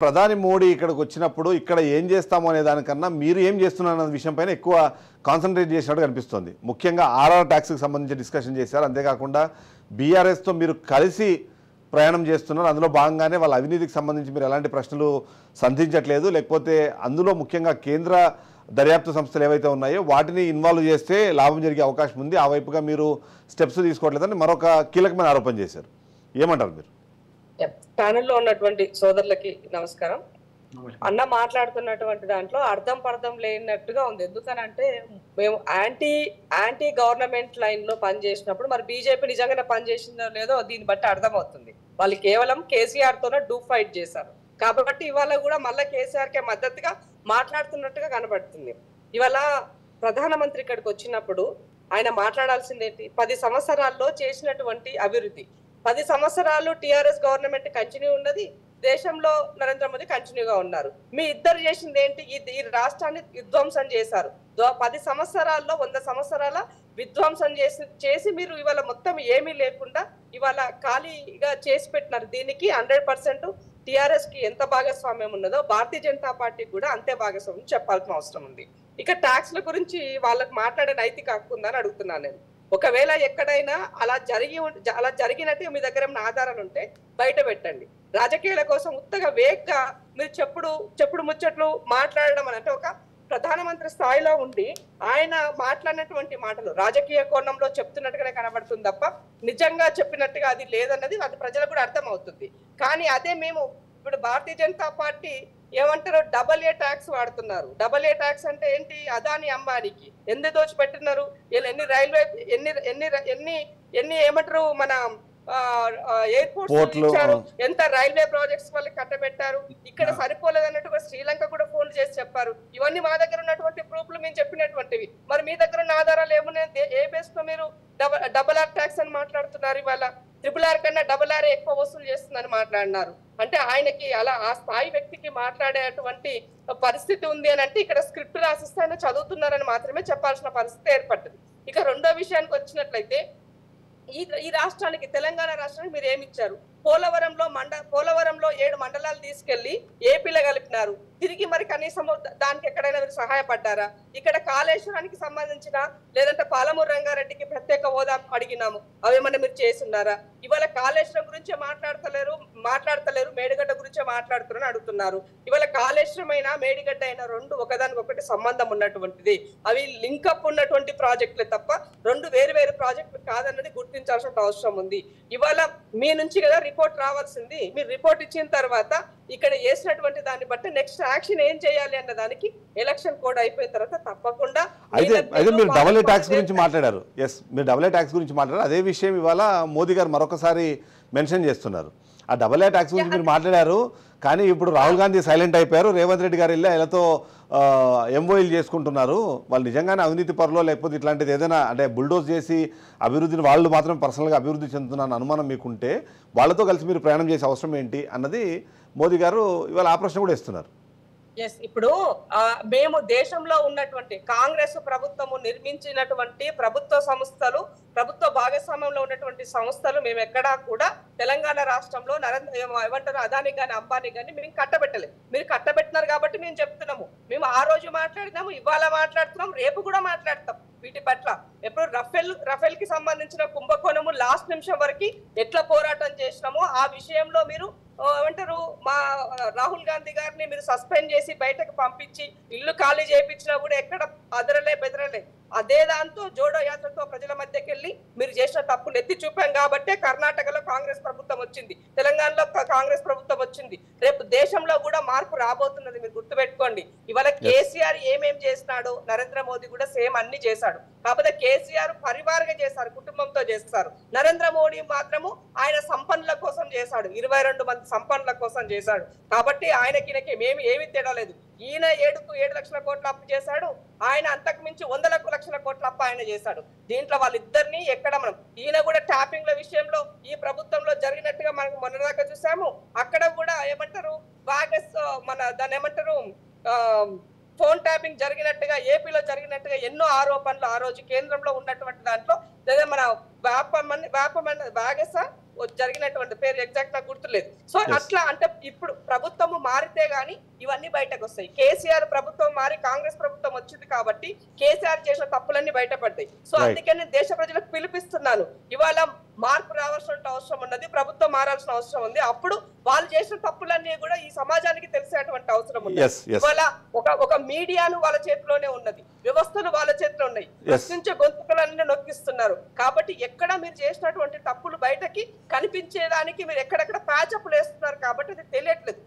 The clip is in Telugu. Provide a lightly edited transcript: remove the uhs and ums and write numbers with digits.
ప్రధాని మోడీ ఇక్కడికి వచ్చినప్పుడు ఇక్కడ ఏం చేస్తాము అనే దానికన్నా మీరు ఏం చేస్తున్నారు అనే విషయం పైన ఎక్కువ కాన్సన్ట్రేట్ చేసినట్టు కనిపిస్తుంది. ముఖ్యంగా ఆర్ఆర్ ట్యాక్స్కి సంబంధించి డిస్కషన్ చేశారు. అంతేకాకుండా బీఆర్ఎస్తో మీరు కలిసి ప్రయాణం చేస్తున్నారు. అందులో భాగంగానే వాళ్ళ అవినీతికి సంబంధించి మీరు ఎలాంటి ప్రశ్నలు సంధించట్లేదు. లేకపోతే అందులో ముఖ్యంగా కేంద్ర దర్యాప్తు సంస్థలు ఏవైతే ఉన్నాయో వాటిని ఇన్వాల్వ్ చేస్తే లాభం జరిగే అవకాశం ఉంది. ఆ వైపుగా మీరు స్టెప్స్ తీసుకోవట్లేదని మరొక కీలకమైన ఆరోపణ చేశారు. ఏమంటారు మీరు? ప్యానెల్లో ఉన్నటువంటి సోదరులకి నమస్కారం. అన్న మాట్లాడుతున్నటువంటి దాంట్లో అర్థం పర్థం లేనట్టుగా ఉంది. ఎందుకనంటే మేము యాంటీ గవర్నమెంట్ లైన్ లో పనిచేసినప్పుడు మరి బీజేపీ నిజంగానే పనిచేసిందో లేదో దీన్ని బట్టి అర్థమవుతుంది. వాళ్ళు కేవలం కేసీఆర్ తోనే డూ ఫైట్ చేశారు కాబట్టి ఇవాళ కూడా మళ్ళీ కేసీఆర్ కే మద్దతుగా మాట్లాడుతున్నట్టుగా కనబడుతుంది. ఇవాళ ప్రధానమంత్రి ఇక్కడికి వచ్చినప్పుడు ఆయన మాట్లాడాల్సింది ఏంటి? 10 సంవత్సరాల్లో చేసినటువంటి అభివృద్ధి. 10 సంవత్సరాలు టీఆర్ఎస్ గవర్నమెంట్ కంటిన్యూ ఉన్నది, దేశంలో నరేంద్ర మోదీ కంటిన్యూగా ఉన్నారు. మీ ఇద్దరు చేసింది ఏంటి? ఈ రాష్ట్రాన్ని విధ్వంసం చేశారు. 10 సంవత్సరాల్లో 100 సంవత్సరాల విధ్వంసం చేసి మీరు ఇవాళ మొత్తం ఏమీ లేకుండా ఇవాళ ఖాళీగా చేసి పెట్టినారు. దీనికి 100% టీఆర్ఎస్ కి ఎంత భాగస్వామ్యం ఉన్నదో భారతీయ జనతా పార్టీకి కూడా అంతే భాగస్వామ్యం చెప్పాల్సిన అవసరం ఉంది. ఇక ట్యాక్స్ల గురించి వాళ్ళకి మాట్లాడే నైతిక హక్కు ఉందని అడుగుతున్నాను నేను. ఒకవేళ ఎక్కడైనా అలా జరిగినట్టు మీ దగ్గర ఏమైనా ఆధారాలు ఉంటే బయట పెట్టండి. రాజకీయాల కోసం ఉత్తగా వేగ్గా మీరు చెప్పుడు ముచ్చట్లు మాట్లాడడం అని అంటే ఒక ప్రధానమంత్రి స్థాయిలో ఉండి ఆయన మాట్లాడినటువంటి మాటలు రాజకీయ కోణంలో చెప్తున్నట్టుగానే కనబడుతుంది తప్ప నిజంగా చెప్పినట్టుగా అది లేదన్నది అది ప్రజలకు కూడా అర్థం అవుతుంది. కానీ అదే మేము ఇప్పుడు భారతీయ జనతా పార్టీ ఏమంటారు AA ట్యాక్స్ వాడుతున్నారు. AA ట్యాక్స్ అంటే ఏంటి? అదాని అంబానీకి ఎందుకు దోచిపెట్టినారు? వీళ్ళు ఎన్ని రైల్వే ఎన్ని ఏమంటారు మన ఎయిర్పోర్ట్స్ ఇచ్చారు, ఎంత రైల్వే ప్రాజెక్ట్స్ వాళ్ళకి కట్టబెట్టారు. ఇక్కడ సరిపోలేదన్నట్టుగా శ్రీలంక కూడా ఫోన్ చేసి చెప్పారు. ఇవన్నీ మా దగ్గర ఉన్నటువంటి ప్రూఫ్లు మేము చెప్పినటువంటివి. మరి మీ దగ్గర ఉన్న ఆధారాలు ఏమున్నాయి? ఏ బేస్ తో మీరు RRR ట్యాక్స్ అని మాట్లాడుతున్నారు? ఇవాళ RRR కన్నా RRR ఎక్కువ వసూలు చేస్తుందని మాట్లాడినారు. అంటే ఆయనకి అలా ఆ స్థాయి వ్యక్తికి మాట్లాడేటువంటి పరిస్థితి ఉంది అని అంటే ఇక్కడ స్క్రిప్ట్ రాసిస్తే ఆయన చదువుతున్నారని మాత్రమే చెప్పాల్సిన పరిస్థితి ఏర్పడ్డది. ఇక రెండో విషయానికి వచ్చినట్లయితే ఈ రాష్ట్రానికి తెలంగాణ రాష్ట్రానికి మీరు ఏమి ఇచ్చారు? పోలవరంలో 7 మండలాలు తీసుకెళ్లి ఏపీలో కలిపినారు. తిరిగి మరి కనీసం దానికి ఎక్కడైనా మీరు సహాయపడ్డారా? ఇక్కడ కాళేశ్వరానికి సంబంధించిన లేదంటే పాలమూరు రంగారెడ్డికి ప్రత్యేక హోదా అడిగినాము, అవేమన్నా మీరు చేస్తున్నారా? ఇవాళ కాళేశ్వరం గురించే మాట్లాడతలేరు, మేడిగడ్డ గురించే మాట్లాడుతున్నారని అడుగుతున్నారు. ఇవాళ కాళేశ్వరం అయినా మేడిగడ్డ అయినా రెండు ఒకదానికొకటి సంబంధం ఉన్నటువంటిది. అవి లింకప్ ఉన్నటువంటి ప్రాజెక్టులే తప్ప రెండు వేరు ప్రాజెక్టులు కాదన్నది గుర్తించాల్సిన అవసరం ఉంది. ఇవాళ మీ నుంచి కదా రిపోర్ట్ రావాల్సింది. మీరు రిపోర్ట్ ఇచ్చిన తర్వాత ఇక్కడ చేసినటువంటి దాన్ని బట్టి నెక్స్ట్ యాక్షన్ ఏం చేయాలి అన్న దానికి ఎలక్షన్ కోడ్ అయిపోయిన తర్వాత తప్పకుండా అయితే మీరు AA ట్యాక్స్ గురించి మాట్లాడారు. మీరు AA ట్యాక్స్ గురించి మాట్లాడారు. అదే విషయం ఇవాళ మోదీ గారు మరొకసారి మెన్షన్ చేస్తున్నారు. ఆ AA ట్యాక్స్ గురించి మీరు మాట్లాడారు, కానీ ఇప్పుడు రాహుల్ గాంధీ సైలెంట్ అయిపోయారు. రేవంత్ రెడ్డి గారు వెళ్ళి ఆయనతో ఎంఓఈలు చేసుకుంటున్నారు. వాళ్ళు నిజంగానే అవినీతి పరులో లేకపోతే ఇట్లాంటిది ఏదైనా అంటే బుల్డోజ్ చేసి అభివృద్ధిని వాళ్ళు మాత్రం పర్సనల్గా అభివృద్ధి చెందుతున్న అనుమానం మీకుంటే వాళ్ళతో కలిసి మీరు ప్రయాణం చేసే అవసరం ఏంటి అన్నది మోదీ గారు ఇవాళ ఆ ప్రశ్న కూడా ఇస్తున్నారు. ఇప్పుడు మేము దేశంలో ఉన్నటువంటి కాంగ్రెస్ ప్రభుత్వము నిర్మించినటువంటి ప్రభుత్వ సంస్థలు, ప్రభుత్వ భాగస్వామ్యంలో ఉన్నటువంటి సంస్థలు మేము ఎక్కడా కూడా తెలంగాణ రాష్ట్రంలో ఏమంటారు అదాని కానీ అంబానీ కానీ మేము కట్టబెట్టలేదు. మీరు కట్టబెట్టినారు కాబట్టి మేము చెప్తున్నాము. మేము ఆ రోజు మాట్లాడినాము, ఇవాళ మాట్లాడుతున్నాం, రేపు కూడా మాట్లాడతాం వీటి పట్ల. ఎప్పుడు రఫేల్ కి సంబంధించిన కుంభకోణము లాస్ట్ నిమిషం వరకు ఎట్లా పోరాటం చేసినామో ఆ విషయంలో మీరు ఏమంటారు మా రాహుల్ గాంధీ గారిని మీరు సస్పెండ్ చేసి బయటకు పంపించి ఇల్లు ఖాళీ చేయించినా కూడా ఎక్కడ అదరలే బెదరలే. అదే దాంతో జోడో యాత్రతో ప్రజల మధ్యకి వెళ్ళి మీరు చేసిన తప్పులు ఎత్తి చూపాం కాబట్టే కర్ణాటకలో కాంగ్రెస్ ప్రభుత్వం వచ్చింది, తెలంగాణలో కాంగ్రెస్ ప్రభుత్వం వచ్చింది. రేపు దేశంలో కూడా మార్పు రాబోతున్నది, మీరు గుర్తుపెట్టుకోండి. ఇవాళ కేసీఆర్ ఏమేం చేసినాడో నరేంద్ర మోదీ కూడా సేమ్ అన్ని చేశాడు. కాకపోతే కేసీఆర్ పరివారంగా చేశారు, కుటుంబంతో చేస్తారు. నరేంద్ర మోడీ మాత్రము ఆయన సంపన్నుల కోసం చేశాడు, 22 మంది సంపన్నుల కోసం చేశాడు. కాబట్టి ఆయనకి మేము ఏమీ తేడా లేదు. ఈయన 7 లక్షల కోట్ల అప్పు చేశాడు, ఆయన అంతకు మించి 100 లక్షల కోట్ల అప్పు ఆయన చేశాడు. దీంట్లో వాళ్ళిద్దరిని ఎక్కడ మనం ఈయన కూడా ట్యాపింగ్ల విషయంలో ఈ ప్రభుత్వంలో జరిగినట్టుగా మనకు మొన్నదాకా చూసాము. అక్కడ కూడా ఏమంటారు దాన్ని ఏమంటారు ఫోన్ ట్యాపింగ్ జరిగినట్టుగా ఏపీలో జరిగినట్టుగా ఎన్నో ఆరోపణలు ఆ రోజు కేంద్రంలో ఉన్నటువంటి దాంట్లో లేదా మన వేప జరిగినటువంటి పేరు ఎగ్జాక్ట్ నాకు గుర్తులేదు. సో అట్లా అంటే ఇప్పుడు ప్రభుత్వం మారితే గానీ ఇవన్నీ బయటకు వస్తాయి. కేసీఆర్ ప్రభుత్వం మారి కాంగ్రెస్ ప్రభుత్వం వచ్చింది కాబట్టి కేసీఆర్ చేసిన తప్పులన్నీ బయటపడతాయి. సో అందుకే నేను దేశ ప్రజలకు పిలిపిస్తున్నాను, ఇవాళ మార్పు రావాల్సిన అవసరం ఉన్నది, ప్రభుత్వం మారాల్సిన అవసరం ఉంది. అప్పుడు వాళ్ళు చేసిన తప్పులన్నీ కూడా ఈ సమాజానికి తెలిసేటువంటి అవసరం ఉంది. ఇవాళ ఒక మీడియాను వాళ్ళ చేతిలోనే ఉన్నది, వ్యవస్థలు వాళ్ళ చేతిలో ఉన్నాయి, ప్రశ్నించే గొంతుకలన్నీ నొక్కిస్తున్నారు. కాబట్టి ఎక్కడ మీరు చేసినటువంటి తప్పులు బయటకి కనిపించేదానికి మీరు ఎక్కడెక్కడ ప్యాచప్లు వేస్తున్నారు కాబట్టి అది తెలియట్లేదు.